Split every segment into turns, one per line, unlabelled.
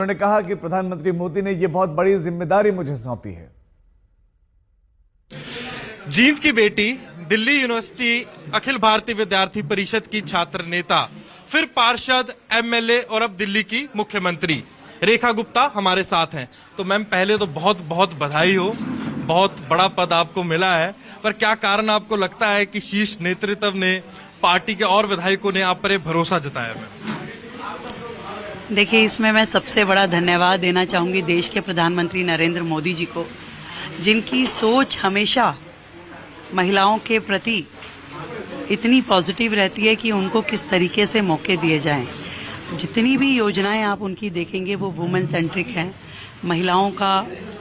उन्होंने कहा कि प्रधानमंत्री मोदी ने यह बहुत बड़ी जिम्मेदारी मुझे सौंपी है।
जींद की बेटी, दिल्ली यूनिवर्सिटी अखिल भारतीय विद्यार्थी परिषद की छात्र नेता, फिर पार्षद, एमएलए और अब दिल्ली की मुख्यमंत्री रेखा गुप्ता हमारे साथ हैं। तो मैम, पहले तो बहुत बहुत बधाई हो, बहुत बड़ा पद आपको मिला है, पर क्या कारण आपको लगता है कि शीर्ष नेतृत्व ने, पार्टी के और विधायकों ने आप पर भरोसा जताया? मैम
देखिए, इसमें मैं सबसे बड़ा धन्यवाद देना चाहूंगी देश के प्रधानमंत्री नरेंद्र मोदी जी को, जिनकी सोच हमेशा महिलाओं के प्रति इतनी पॉजिटिव रहती है कि उनको किस तरीके से मौके दिए जाएं। जितनी भी योजनाएं आप उनकी देखेंगे वो वुमेन सेंट्रिक हैं। महिलाओं का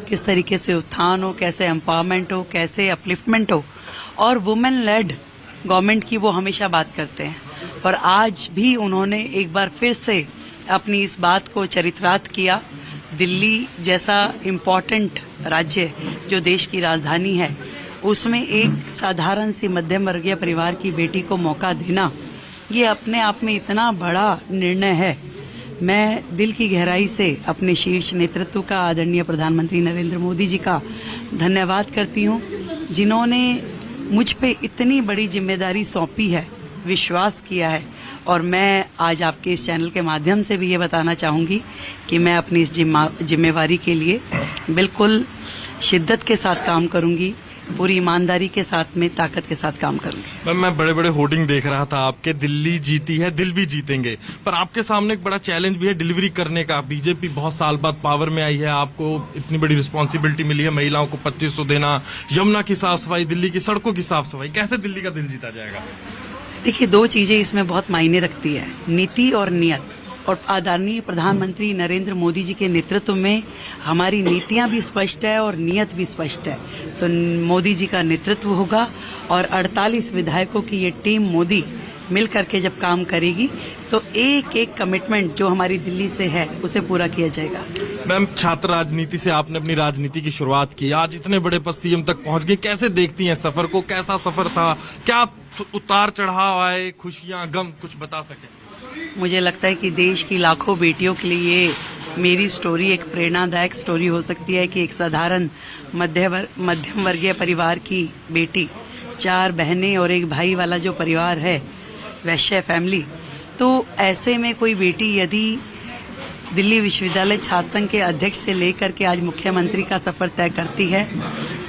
किस तरीके से उत्थान हो, कैसे एम्पावरमेंट हो, कैसे अपलिफ्टमेंट हो, और वुमेन लेड गवर्नमेंट की वो हमेशा बात करते हैं। और आज भी उन्होंने एक बार फिर से अपनी इस बात को चरितार्थ किया। दिल्ली जैसा इम्पॉर्टेंट राज्य जो देश की राजधानी है, उसमें एक साधारण सी मध्यम वर्गीय परिवार की बेटी को मौका देना, ये अपने आप में इतना बड़ा निर्णय है। मैं दिल की गहराई से अपने शीर्ष नेतृत्व का, आदरणीय प्रधानमंत्री नरेंद्र मोदी जी का धन्यवाद करती हूँ, जिन्होंने मुझ पे इतनी बड़ी जिम्मेदारी सौंपी है, विश्वास किया है। और मैं आज आपके इस चैनल के माध्यम से भी ये बताना चाहूँगी कि मैं अपनी इस जिम्मेवारी के लिए बिल्कुल शिद्दत के साथ काम करूँगी, पूरी ईमानदारी के साथ में, ताकत के साथ काम करूंगी।
मैम, मैं बड़े बड़े होर्डिंग देख रहा था आपके, दिल्ली जीती है, दिल भी जीतेंगे, पर आपके सामने एक बड़ा चैलेंज भी है डिलीवरी करने का। बीजेपी बहुत साल बाद पावर में आई है, आपको इतनी बड़ी रिस्पॉन्सिबिलिटी मिली है, महिलाओं को 2500 देना, यमुना की साफ सफाई, दिल्ली की सड़कों की साफ सफाई, कैसे दिल्ली का दिल जीता जाएगा?
देखिए, दो चीजें इसमें बहुत मायने रखती है, नीति और नियत। और आदरणीय प्रधानमंत्री नरेंद्र मोदी जी के नेतृत्व में हमारी नीतियां भी स्पष्ट है और नियत भी स्पष्ट है। तो मोदी जी का नेतृत्व होगा और 48 विधायकों की ये टीम मोदी मिल करके जब काम करेगी तो एक एक कमिटमेंट जो हमारी दिल्ली से है उसे पूरा किया जाएगा।
मैम, छात्र राजनीति से आपने अपनी राजनीति की शुरुआत की, आज इतने बड़े पद सीएम तक पहुंच गए, कैसे देखती हैं सफर को? कैसा सफर था? क्या उतार चढ़ाव आए, खुशियां, गम, कुछ बता सके?
मुझे लगता है कि देश की लाखों बेटियों के लिए ये मेरी स्टोरी एक प्रेरणादायक स्टोरी हो सकती है कि एक साधारण मध्यम वर्गीय परिवार की बेटी, 4 बहनें और एक भाई वाला जो परिवार है, वैश्य फैमिली, तो ऐसे में कोई बेटी यदि दिल्ली विश्वविद्यालय छात्र संघ के अध्यक्ष से लेकर के आज मुख्यमंत्री का सफर तय करती है,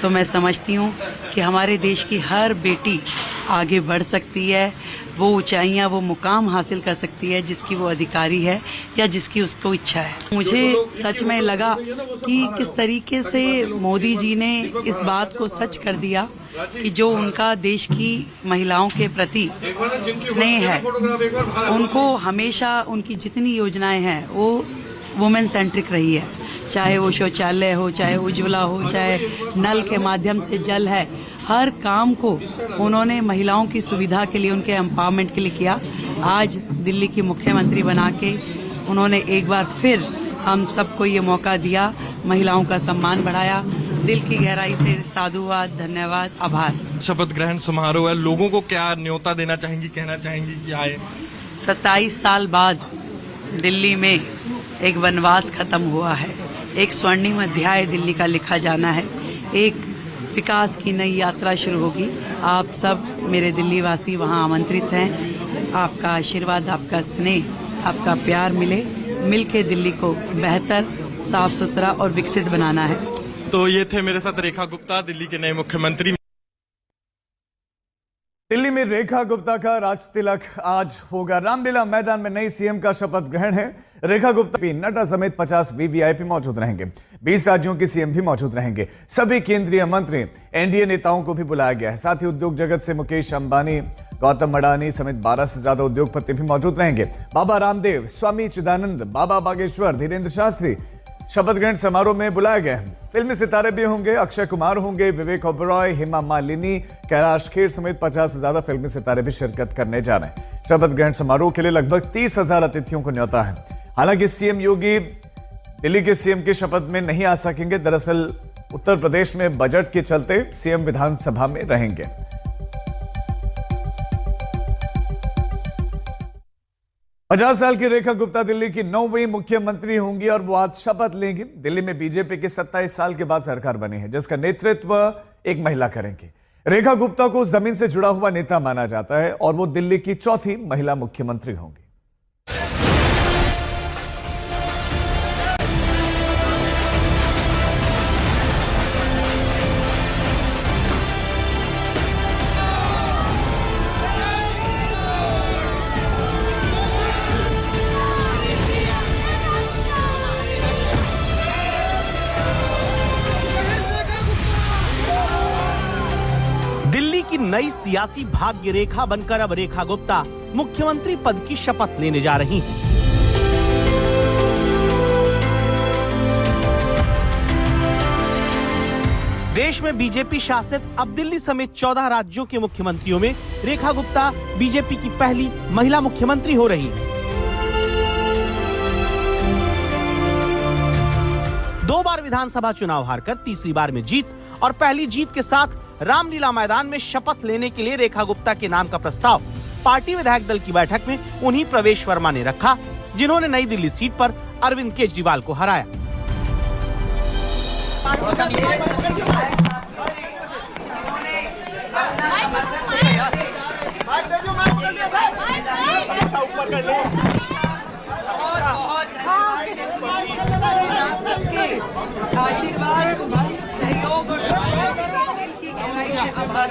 तो मैं समझती हूँ कि हमारे देश की हर बेटी आगे बढ़ सकती है, वो ऊंचाइयां, वो मुकाम हासिल कर सकती है जिसकी वो अधिकारी है या जिसकी उसको इच्छा है। मुझे सच में लगा कि किस तरीके से मोदी जी ने इस बात को सच कर दिया कि जो उनका देश की महिलाओं के प्रति स्नेह है, उनको हमेशा उनकी जितनी योजनाएं हैं वो वुमेन सेंट्रिक रही है। चाहे वो शौचालय हो, चाहे उज्ज्वला हो, चाहे नल के माध्यम से जल है, हर काम को उन्होंने महिलाओं की सुविधा के लिए, उनके एम्पावरमेंट के लिए किया। आज दिल्ली की मुख्यमंत्री बना के उन्होंने एक बार फिर हम सबको ये मौका दिया, महिलाओं का सम्मान बढ़ाया। दिल की गहराई से साधुवाद, धन्यवाद, आभार।
शपथ ग्रहण समारोह है, लोगों को क्या न्योता देना चाहेंगी, कहना चाहेंगी कि आए?
27 साल बाद दिल्ली में एक वनवास खत्म हुआ है, एक स्वर्णिम अध्याय दिल्ली का लिखा जाना है, एक विकास की नई यात्रा शुरू होगी। आप सब मेरे दिल्ली वासी वहां आमंत्रित हैं। आपका आशीर्वाद, आपका स्नेह, आपका प्यार मिल के दिल्ली को बेहतर, साफ सुथरा और विकसित बनाना है।
तो ये थे मेरे साथ रेखा गुप्ता, दिल्ली के नए मुख्यमंत्री।
दिल्ली में रेखा गुप्ता का राज तिलक आज होगा। रामलीला मैदान में नई सीएम का शपथ ग्रहण है। रेखा गुप्ता, नड्डा समेत 50 वीवीआईपी मौजूद रहेंगे। 20 राज्यों के सीएम भी मौजूद रहेंगे। सभी केंद्रीय मंत्री, एनडीए नेताओं को भी बुलाया गया है। साथ ही उद्योग जगत से मुकेश अंबानी, गौतम अडानी समेत 12 से ज्यादा उद्योगपति भी मौजूद रहेंगे। बाबा रामदेव, स्वामी चिदानंद, बाबा बागेश्वर, धीरेन्द्र शास्त्री शपथ ग्रहण समारोह में बुलाए गए हैं। फिल्मी सितारे भी होंगे, अक्षय कुमार होंगे, विवेक ओबरॉय, हेमा मालिनी, कैलाश खेर समेत 50 से ज्यादा फिल्मी सितारे भी शिरकत करने जा रहे हैं। शपथ ग्रहण समारोह के लिए लगभग 30,000 अतिथियों को न्योता है। हालांकि सीएम योगी दिल्ली के सीएम की शपथ में नहीं आ सकेंगे। दरअसल उत्तर प्रदेश में बजट के चलते सीएम विधानसभा में रहेंगे। 50 साल की रेखा गुप्ता दिल्ली की 9वीं मुख्यमंत्री होंगी और वो आज शपथ लेंगी। दिल्ली में बीजेपी की 27 साल के बाद सरकार बनी है, जिसका नेतृत्व एक महिला करेंगी। रेखा गुप्ता को जमीन से जुड़ा हुआ नेता माना जाता है और वो दिल्ली की चौथी महिला मुख्यमंत्री होंगी।
दिल्ली की नई सियासी भाग्य रेखा बनकर अब रेखा गुप्ता मुख्यमंत्री पद की शपथ लेने जा रही हैं। देश में बीजेपी शासित अब दिल्ली समेत 14 राज्यों के मुख्यमंत्रियों में रेखा गुप्ता बीजेपी की पहली महिला मुख्यमंत्री हो रही हैं। 2 बार विधानसभा चुनाव हारकर तीसरी बार में जीत और पहली जीत के साथ रामलीला मैदान में शपथ लेने के लिए रेखा गुप्ता के नाम का प्रस्ताव पार्टी विधायक दल की बैठक में उन्हीं प्रवेश वर्मा ने रखा, जिन्होंने नई दिल्ली सीट पर अरविंद केजरीवाल को हराया।
आशीर्वाद, सहयोग और आभार।